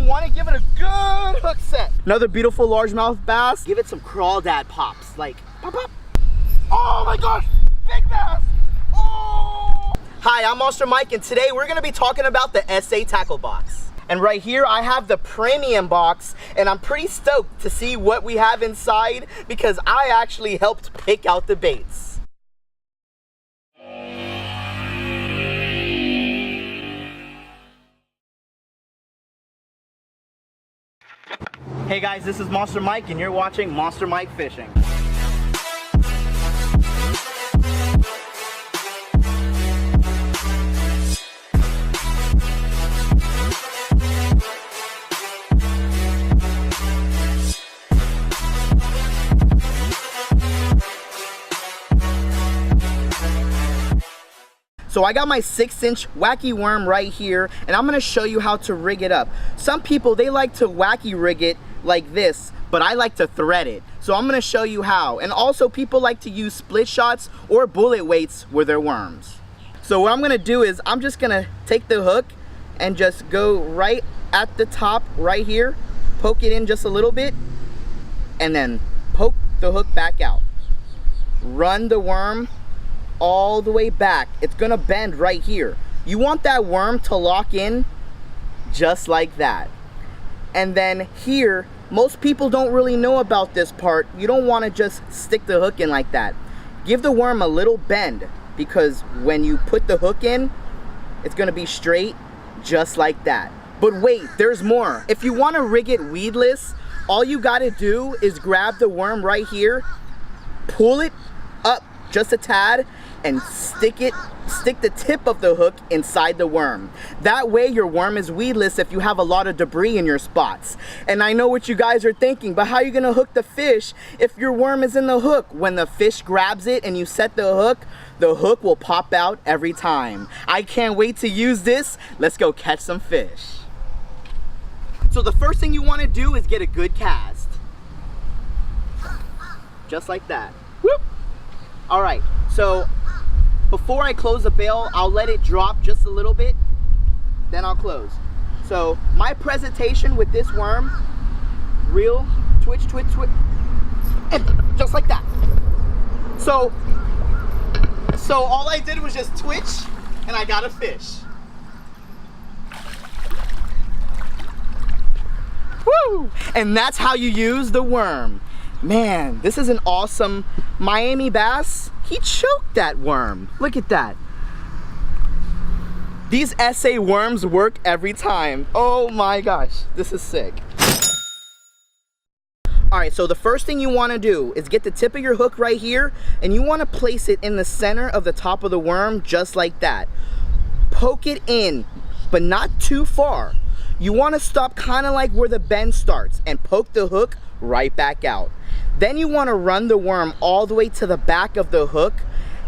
you want it, give it a good hook set. Another beautiful largemouth bass. Give it some crawdad pops, like pop, pop. Oh my gosh, big bass. Oh! Hi, I'm Monster Mike, and today we're gonna be talking about the SA tackle box. And right here I have the premium box, and I'm pretty stoked to see what we have inside because I actually helped pick out the baits. Hey guys, this is Monster Mike and you're watching Monster Mike Fishing. So I got my 6-inch wacky worm right here, and I'm gonna show you how to rig it up. Some people, they like to wacky rig it like this, but I like to thread it. So I'm gonna show you how. And also people like to use split shots or bullet weights with their worms. So what I'm gonna do is I'm just gonna take the hook and just go right at the top right here, poke it in just a little bit, and then poke the hook back out. Run the worm all the way back. It's gonna bend right here. You want that worm to lock in just like that. And then here, most people don't really know about this part. You don't want to just stick the hook in like that. Give the worm a little bend, because when you put the hook in, it's gonna be straight just like that. But wait, there's more. If you want to rig it weedless, all you gotta do is grab the worm right here, pull it up just a tad, and stick the tip of the hook inside the worm. That way your worm is weedless if you have a lot of debris in your spots. And I know what you guys are thinking, but how are you gonna hook the fish if your worm is in the hook? When the fish grabs it and you set the hook will pop out every time. I can't wait to use this. Let's go catch some fish. So the first thing you wanna do is get a good cast. Just like that. Whoop. All right, so before I close the bail, I'll let it drop just a little bit, then I'll close. So my presentation with this worm, reel, twitch, twitch, twitch, and just like that. So all I did was just twitch, and I got a fish. Woo! And that's how you use the worm. Man, this is an awesome Miami bass. He choked that worm. Look at that. These SA worms work every time. Oh my gosh, this is sick. All right, so the first thing you want to do is get the tip of your hook right here, and you want to place it in the center of the top of the worm, just like that. Poke it in, but not too far. You want to stop kind of like where the bend starts and poke the hook right back out. Then you want to run the worm all the way to the back of the hook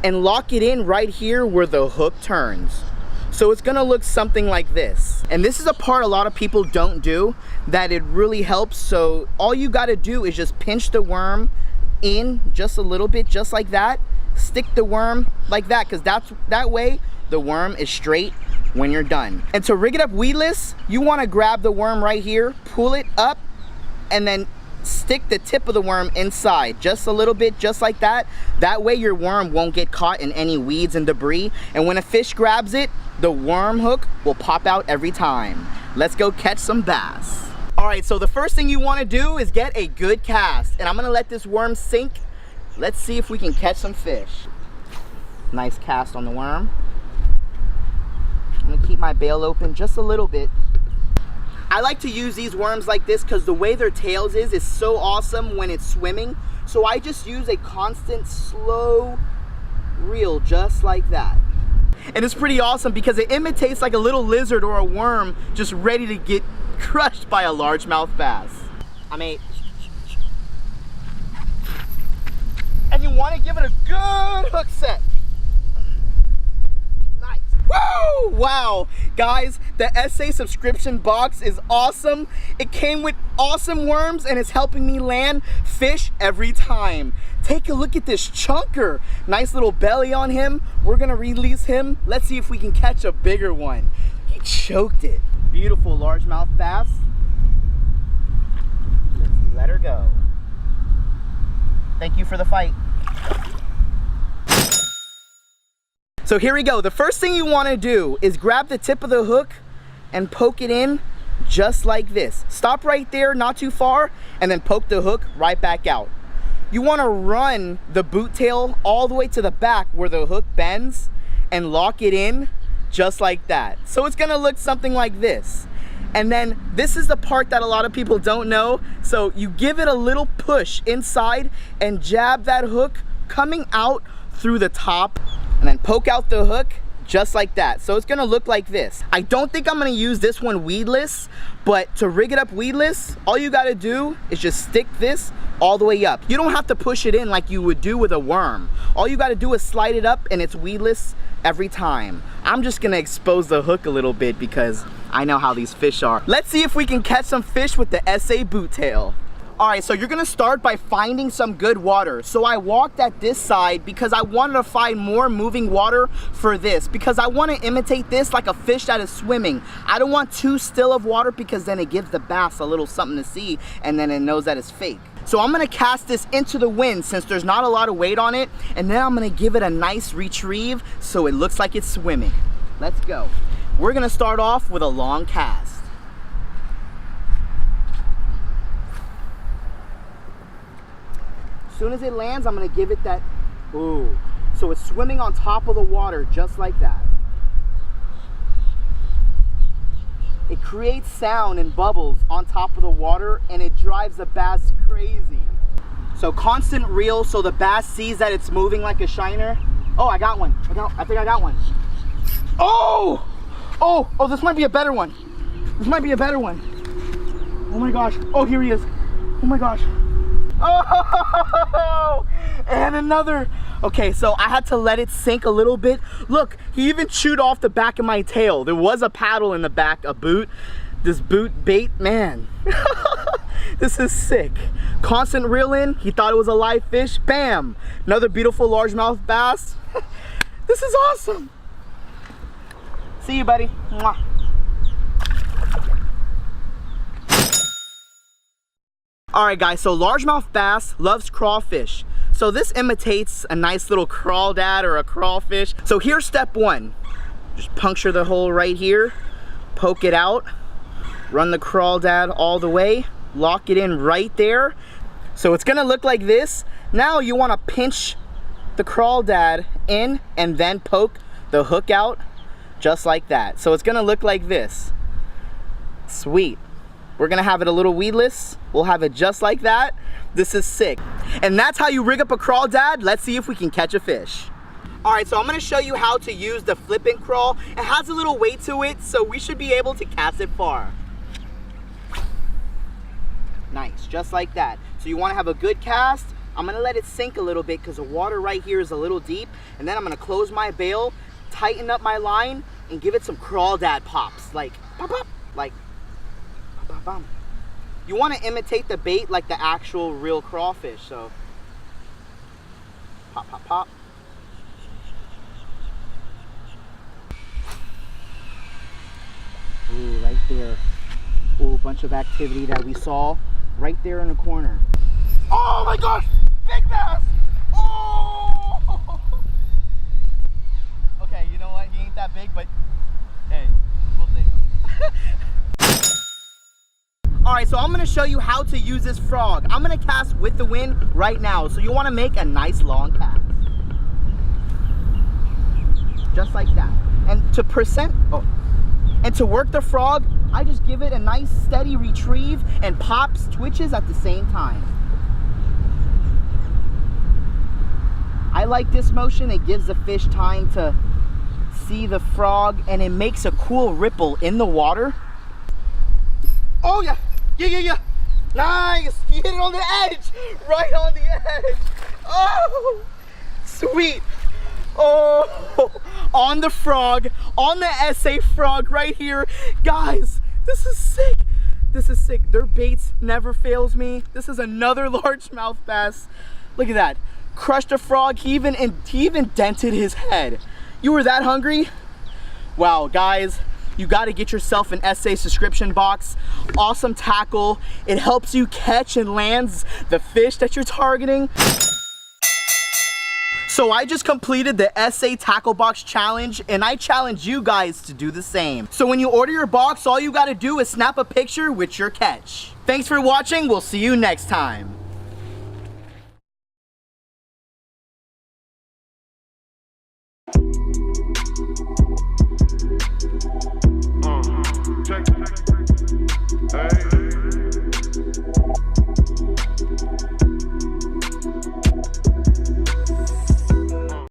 and lock it in right here where the hook turns. So it's gonna look something like this. And this is a part a lot of people don't do that it really helps. So all you gotta do is just pinch the worm in just a little bit, just like that. Stick the worm like that, because that way the worm is straight when you're done. And to rig it up weedless, you want to grab the worm right here, pull it up, and then stick the tip of the worm inside just a little bit, just like that. That way your worm won't get caught in any weeds and debris, and when a fish grabs it, the worm hook will pop out every time. Let's go catch some bass. All right, so the first thing you want to do is get a good cast, and I'm gonna let this worm sink. Let's see if we can catch some fish. Nice cast on the worm. I'm gonna keep my bail open just a little bit. I like to use these worms like this because the way their tails is so awesome when it's swimming. So I just use a constant slow reel just like that. And it's pretty awesome because it imitates like a little lizard or a worm just ready to get crushed by a largemouth bass. And you want to give it a good hook set. Woo! Wow, guys, the SA subscription box is awesome. It came with awesome worms and it's helping me land fish every time. Take a look at this chunker. Nice little belly on him. We're gonna release him. Let's see if we can catch a bigger one. He choked it. Beautiful largemouth bass. for the fight. So here we go. The first thing you want to do is grab the tip of the hook and poke it in just like this. Stop right there, not too far, and then poke the hook right back out. You want to run the boot tail all the way to the back where the hook bends and lock it in just like that. So it's going to look something like this. And then this is the part that a lot of people don't know. So you give it a little push inside and jab that hook coming out through the top, and then poke out the hook just like that. So it's gonna look like this. I don't think I'm gonna use this one weedless, but to rig it up weedless, all you gotta do is just stick this all the way up. You don't have to push it in like you would do with a worm. All you gotta do is slide it up and it's weedless every time. I'm just gonna expose the hook a little bit because I know how these fish are. Let's see if we can catch some fish with the SA boot tail. All right, so you're gonna start by finding some good water. So I walked at this side because I wanted to find more moving water for this, because I want to imitate this like a fish that is swimming. I don't want too still of water because then it gives the bass a little something to see and then it knows that it's fake. So I'm gonna cast this into the wind since there's not a lot of weight on it, and then I'm gonna give it a nice retrieve so it looks like it's swimming. Let's go. We're gonna start off with a long cast. As soon as it lands, I'm gonna give it that, ooh. So it's swimming on top of the water, just like that. It creates sound and bubbles on top of the water, and it drives the bass crazy. So constant reel, so the bass sees that it's moving like a shiner. Oh, I got one. I think I got one. Oh! Oh, this might be a better one. This might be a better one. Oh my gosh. Oh, here he is. Oh my gosh. Oh, and another. Okay, so I had to let it sink a little bit. Look, he even chewed off the back of my tail. There was a paddle in the back, a boot. This boot bait, man. This is sick. Constant reel in, he thought it was a live fish. Bam, another beautiful largemouth bass. This is awesome. See you, buddy. Mwah. Alright guys, so largemouth bass loves crawfish. So this imitates a nice little crawdad or a crawfish. So here's step one. Just puncture the hole right here, poke it out, run the crawdad all the way, lock it in right there. So it's gonna look like this. Now you wanna pinch the crawdad in and then poke the hook out just like that. So it's gonna look like this. Sweet. We're gonna have it a little weedless. We'll have it just like that. This is sick. And that's how you rig up a crawdad. Let's see if we can catch a fish. All right, so I'm gonna show you how to use the flip and crawl. It has a little weight to it, so we should be able to cast it far. Nice, just like that. So you wanna have a good cast. I'm gonna let it sink a little bit because the water right here is a little deep. And then I'm gonna close my bail, tighten up my line, and give it some crawdad pops. Like, pop, pop, like, you want to imitate the bait like the actual real crawfish, so pop, pop, pop. Ooh, right there. Ooh, bunch of activity that we saw right there in the corner. Oh my gosh, big bass! Oh! Okay, you know what? He ain't that big, but hey, we'll take him. All right, so I'm gonna show you how to use this frog. I'm gonna cast with the wind right now. So you wanna make a nice long cast. Just like that. And to work the frog, I just give it a nice steady retrieve and pops, twitches at the same time. I like this motion. It gives the fish time to see the frog and it makes a cool ripple in the water. Oh yeah. Yeah. Nice. He hit it on the edge. Right on the edge. Oh, sweet. Oh, on the frog. On the SA frog right here. Guys, this is sick. This is sick. Their baits never fails me. This is another largemouth bass. Look at that. Crushed a frog. He even dented his head. You were that hungry? Wow, guys. You got to get yourself an SA subscription box. Awesome tackle. It helps you catch and lands the fish that you're targeting. So I just completed the SA Tackle Box Challenge, and I challenge you guys to do the same. So when you order your box, all you gotta do is snap a picture with your catch. Thanks for watching, we'll see you next time. Hey.